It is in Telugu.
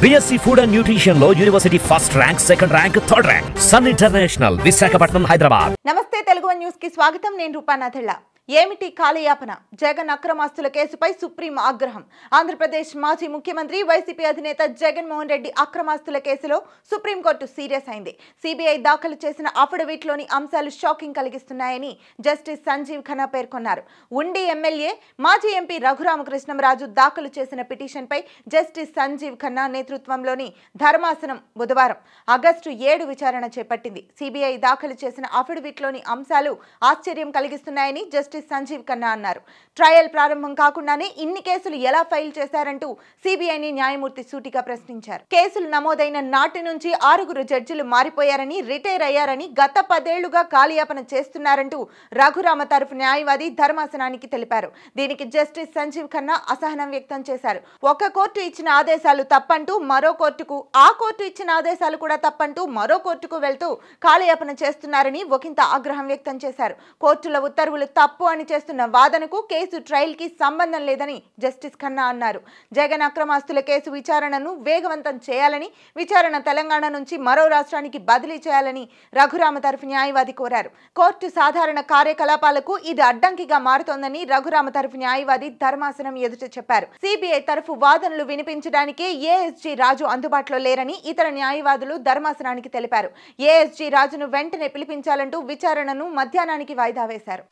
BSc Food and Nutrition లో university first rank, second rank, third rank. Sun International, Visakhapatnam, Hyderabad. నమస్తే, తెలుగు వన్ న్యూస్ కి స్వాగతం. నేను రూపానాథెళ్ళ. ఏమిటి కాలయాపన? జగన్ అక్రమాస్తుల కేసుపై సుప్రీం ఆగ్రహం. ఆంధ్రప్రదేశ్ మాజీ ముఖ్యమంత్రి వైసీపీ అధినేత జగన్మోహన్ రెడ్డి అక్రమాస్తుల కేసులో సుప్రీంకోర్టు సీరియస్ అయింది. సిబిఐ దాఖలు చేసిన అఫిడవిట్లోని అంశాలు షాకింగ్ కలిగిస్తున్నాయని జస్టిస్ సంజీవ్ ఖన్నా పేర్కొన్నారు. ఉండి ఎమ్మెల్యే మాజీ ఎంపీ రఘురామకృష్ణంరాజు దాఖలు చేసిన పిటిషన్పై జస్టిస్ సంజీవ్ ఖన్నా నేతృత్వంలోని ధర్మాసనం బుధవారం ఆగస్టు 7 విచారణ చేపట్టింది. సిబిఐ దాఖలు చేసిన అఫిడవిట్లోని అంశాలు ఆశ్చర్యం కలిగిస్తున్నాయని జస్టిస్ సంజీవ్ ఖన్నా అన్నారు. ట్రయల్ ప్రారంభం కాకుండానే ఇన్ని కేసులు ఎలా ఫైల్ చేశారంటూ సిబిఐని న్యాయమూర్తి సూటిగా ప్రశ్నించారు. కేసులు నమోదైన నాటి నుంచి 6 జడ్జిలు మారిపోయారని, రిటైర్ అయ్యారని, గత 10 ఏళ్లుగా కాలయాపన చేస్తున్నారంటూ రఘురామ తరఫు న్యాయవాది ధర్మాసనానికి తెలిపారు. దీనికి జస్టిస్ సంజీవ్ ఖన్నా అసహనం వ్యక్తం చేశారు. ఒక కోర్టు ఇచ్చిన ఆదేశాలు తప్పంటూ మరో కోర్టుకు, ఆ కోర్టు ఇచ్చిన ఆదేశాలు కూడా తప్పంటూ మరో కోర్టుకు వెళ్తూ కాలయాపన చేస్తున్నారని ఒకంత ఆగ్రహం వ్యక్తం చేశారు. కోర్టుల ఉత్తర్వులు తప్పు అని చేస్తున్న వాదనకు కేసు ట్రయల్ కి సంబంధం లేదని జస్టిస్ ఖన్నా అన్నారు. జగన్ అక్రమాస్తుల కేసు విచారణను వేగవంతం చేయాలని, విచారణ తెలంగాణ నుంచి మరో రాష్ట్రానికి బదిలీ చేయాలని రఘురామ తరఫు న్యాయవాది కోరారు. కోర్టు సాధారణ కార్యకలాపాలకు ఇది అడ్డంకిగా మారుతోందని రఘురామ తరఫు న్యాయవాది ధర్మాసనం ఎదుట చెప్పారు. సిబిఐ తరఫు వాదనలు వినిపించడానికి ఏఎస్జీ రాజు అందుబాటులో లేరని ఇతర న్యాయవాదులు ధర్మాసనానికి తెలిపారు. ఏఎస్జీ రాజును వెంటనే పిలిపించాలంటూ విచారణను మధ్యాహ్నానికి వాయిదా వేశారు.